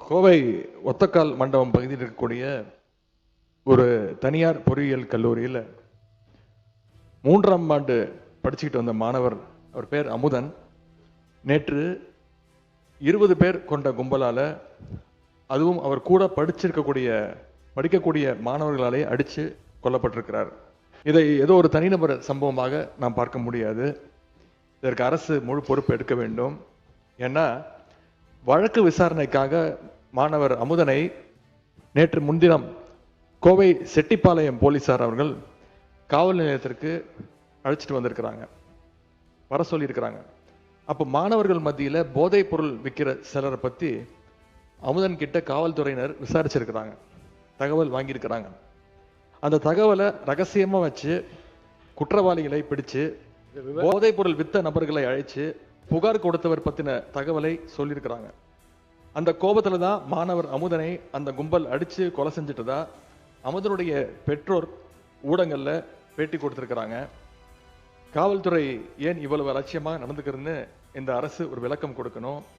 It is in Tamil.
கோவை ஒத்தக்கால் மண்டபம் பகுதியில் இருக்கக்கூடிய ஒரு தனியார் பொறியியல் கல்லூரியில் 3ஆம் ஆண்டு படிச்சுக்கிட்டு வந்த மாணவர், அவர் பேர் அமுதன், நேற்று 20 பேர் கொண்ட கும்பலால், அதுவும் அவர் கூட படிக்கக்கூடிய மாணவர்களாலே அடித்து கொல்லப்பட்டிருக்கிறார். இதை ஏதோ ஒரு தனிநபர் சம்பவமாக நாம் பார்க்க முடியாது. இதற்கு அரசு முழு பொறுப்பு எடுக்க வேண்டும். ஏன்னா வழக்கு விசாரணைக்காக மாணவர் அமுதனை நேற்று முன்தினம் கோவை செட்டிப்பாளையம் போலீசார் அவர்கள் காவல் நிலையத்திற்கு அழைச்சிட்டு வந்திருக்கிறாங்க, வர சொல்லியிருக்கிறாங்க. அப்போ மாணவர்கள் மத்தியில் போதைப் பொருள் விற்கிற சிலரை பற்றி அமுதன் கிட்ட காவல்துறையினர் விசாரிச்சிருக்கிறாங்க, தகவல் வாங்கியிருக்கிறாங்க. அந்த தகவலை ரகசியமாக வச்சு குற்றவாளிகளை பிடிச்சு போதைப் பொருள் வித்த நபர்களை அழைச்சு புகார் கொடுத்தவர் பற்றின தகவலை சொல்லியிருக்கிறாங்க. அந்த கோபத்தில் தான் மாணவர் அமுதனை அந்த கும்பல் அடித்து கொலை செஞ்சுட்டதா அமுதனுடைய பெற்றோர் ஊடகங்களில் பேட்டி கொடுத்துருக்குறாங்க. காவல்துறை ஏன் இவ்வளவு அலட்சியமாக நடந்துக்கிறதுன்னு இந்த அரசு ஒரு விளக்கம் கொடுக்கணும்.